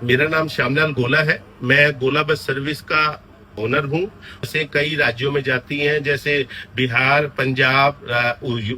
मेरा नाम श्यामलाल गोला है। मैं गोला बस सर्विस का ओनर हूँ। से कई राज्यों में जाती हैं, जैसे बिहार, पंजाब,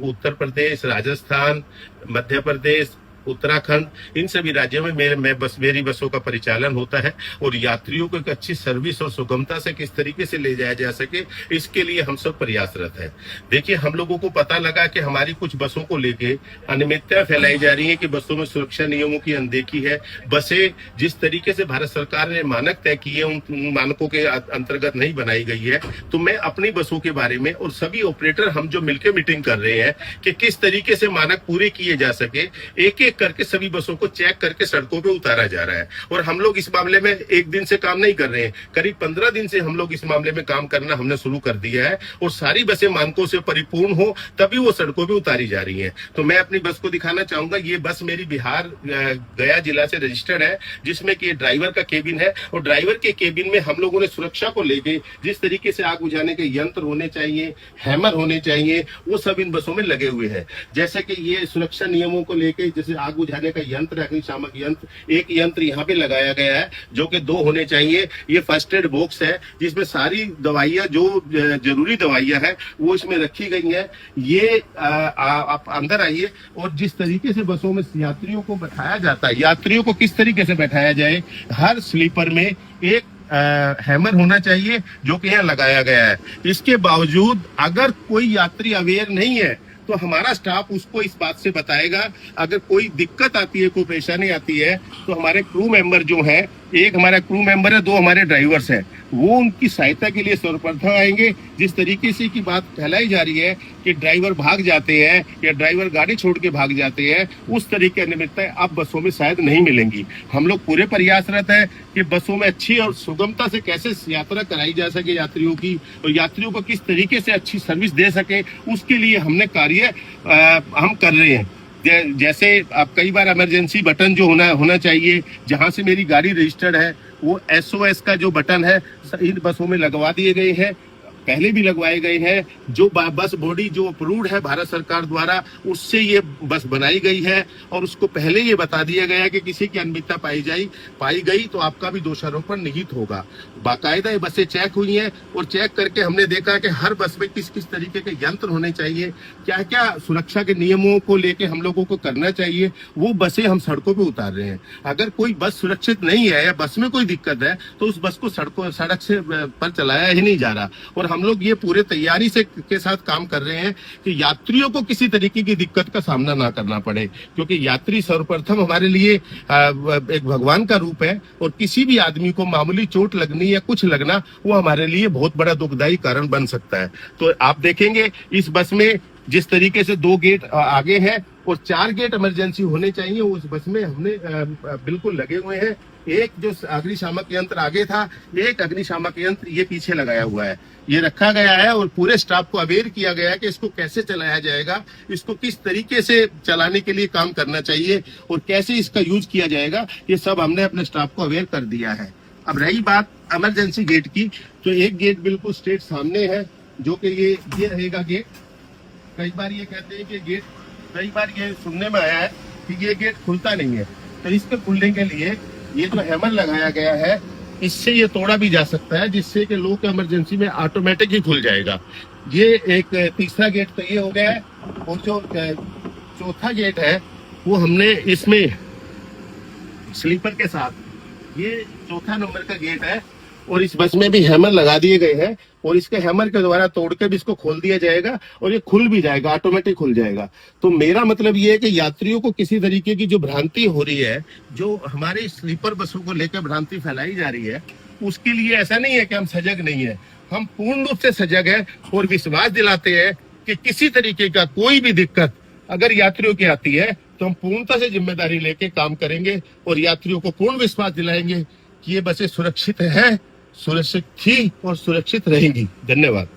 उत्तर प्रदेश, राजस्थान, मध्य प्रदेश, उत्तराखंड, इन सभी राज्यों में मेरी बसों का परिचालन होता है। और यात्रियों को एक अच्छी सर्विस और सुगमता से किस तरीके से ले जाया जा सके, इसके लिए हम सब प्रयासरत हैं। देखिए, हम लोगों को पता लगा कि हमारी कुछ बसों को लेके अनियमितता फैलाई जा रही है कि बसों में सुरक्षा नियमों की अनदेखी है। बसें जिस तरीके से भारत सरकार ने मानक तय किए, उन मानकों के अंतर्गत नहीं बनाई गई है। तो मैं अपनी बसों के बारे में और सभी ऑपरेटर हम जो मिलकर मीटिंग कर रहे हैं कि किस तरीके से मानक पूरे किए जा सके, एक एक करके सभी बसों को चेक करके सड़कों पे उतारा जा रहा है। और हम लोग इस मामले में एक दिन से काम नहीं कर रहे हैं, करीब 15 दिन से हम लोग इस मामले में काम करना हमने शुरू कर दिया है। और सारी बसें मानकों से परिपूर्ण हो तभी वो सड़कों पे उतारी जा रही हैं। तो मैं अपनी बस को दिखाना चाहूंगा। ये बस मेरी बिहार गया जिला से रजिस्टर्ड है, जिसमें कि ड्राइवर का केबिन है। और ड्राइवर के केबिन में हम लोगों ने सुरक्षा को लेके जिस तरीके से आग बुझाने के यंत्र होने चाहिए, हैमर होने चाहिए, वो सब इन बसों में लगे हुए हैं। जैसे कि ये सुरक्षा नियमों को लेके, जैसे आग बुझाने का यंत्र, अग्निशामक यंत्र, एक यंत्र यहाँ पे लगाया गया है जो कि 2 होने चाहिए। ये फर्स्ट एड बॉक्स है जिसमें सारी दवाइयां, जो जरूरी दवाइयां हैं, वो इसमें रखी गई हैं। ये आप अंदर आइए। और जिस तरीके से बसों में यात्रियों को बैठाया जाता है, यात्रियों को किस तरीके से बैठाया जाए, हर स्लीपर में एक हैमर होना चाहिए जो कि यहाँ लगाया गया है। इसके बावजूद अगर कोई यात्री अवेयर नहीं है तो हमारा स्टाफ उसको इस बात से बताएगा। अगर कोई दिक्कत आती है, कोई परेशानी आती है, तो हमारे क्रू मेंबर जो है, एक हमारा क्रू मेंबर है, 2 हमारे ड्राइवर्स हैं, वो उनकी सहायता के लिए सर्वप्रथम आएंगे। जिस तरीके से की बात फैलाई जा रही है कि ड्राइवर भाग जाते हैं या ड्राइवर गाड़ी छोड़ के भाग जाते हैं, उस तरीके की अनियमितताएं अब बसों में शायद नहीं मिलेंगी। हम लोग पूरे प्रयासरत हैं कि बसों में अच्छी और सुगमता से कैसे यात्रा कराई जा सके यात्रियों की, और यात्रियों को किस तरीके से अच्छी सर्विस दे सके, उसके लिए हमने कार्य हम कर रहे हैं। जैसे आप कई बार इमरजेंसी बटन जो होना चाहिए, जहां से मेरी गाड़ी रजिस्टर्ड है, वो SOS का जो बटन है इन बसों में लगवा दिए गए हैं, पहले भी लगवाए गए हैं। जो बस बॉडी जो अप्रूव्ड है भारत सरकार द्वारा, उससे ये बस बनाई गई है। और उसको पहले ये बता दिया गया कि किसी की अनियमितता पाई गई तो आपका भी दोषारोपण निहित होगा। बाकायदा ये बसें चेक हुई हैं और चेक करके हमने देखा कि हर बस में किस किस तरीके के यंत्र होने चाहिए, क्या क्या सुरक्षा के नियमों को लेके हम लोगों को करना चाहिए, वो बसें हम सड़कों पे उतार रहे हैं। अगर कोई बस सुरक्षित नहीं है या बस में कोई दिक्कत है तो उस बस को सड़क से पर चलाया ही नहीं जा रहा। और हम लोग ये पूरे तैयारी से के साथ काम कर रहे हैं कि यात्रियों को किसी तरीके की दिक्कत का सामना ना करना पड़े, क्योंकि यात्री सर्वप्रथम हमारे लिए एक भगवान का रूप है। और किसी भी आदमी को मामूली चोट लगनी या कुछ लगना, वो हमारे लिए बहुत बड़ा दुखदायी कारण बन सकता है। तो आप देखेंगे इस बस में जिस तरीके से 2 गेट आगे हैं और 4 गेट इमरजेंसी होने चाहिए, उस बस में हमने बिल्कुल लगे हुए हैं। एक जो अग्निशामक यंत्र आगे था, एक अग्निशामक यंत्र ये पीछे लगाया हुआ है, ये रखा गया है। और पूरे स्टाफ को अवेयर किया गया है कि इसको कैसे चलाया जाएगा, इसको किस तरीके से चलाने के लिए काम करना चाहिए और कैसे इसका यूज किया जाएगा, ये सब हमने अपने स्टाफ को अवेयर कर दिया है। अब रही बात इमरजेंसी गेट की, तो एक गेट बिल्कुल स्ट्रेट सामने है, जो कि ये रहेगा गेट। कई बार ये कहते हैं कि गेट, कई बार ये सुनने में आया है कि ये गेट खुलता नहीं है, तो इसके खुलने के लिए ये जो हैमर लगाया गया है, इससे ये तोड़ा भी जा सकता है, जिससे कि लोग इमरजेंसी में ऑटोमेटिक ही खुल जाएगा। ये एक तीसरा गेट तो ये हो गया है। और जो चौथा गेट है वो हमने इसमें स्लीपर के साथ, ये चौथा नंबर का गेट है। और इस बस में भी हैमर लगा दिए गए हैं और इसके हैमर के द्वारा तोड़ के भी इसको खोल दिया जाएगा और ये खुल भी जाएगा, ऑटोमेटिक खुल जाएगा। तो मेरा मतलब ये है कि यात्रियों को किसी तरीके की जो भ्रांति हो रही है, जो हमारे स्लीपर बसों को लेकर भ्रांति फैलाई जा रही है, उसके लिए ऐसा नहीं है कि हम सजग नहीं है, हम पूर्ण रूप से सजग है और विश्वास दिलाते हैं कि किसी तरीके का कोई भी दिक्कत अगर यात्रियों की आती है तो हम पूर्णता से जिम्मेदारी लेके काम करेंगे और यात्रियों को पूर्ण विश्वास दिलाएंगे कि ये बसें सुरक्षित हैं, सुरक्षित थी और सुरक्षित रहेंगी। धन्यवाद।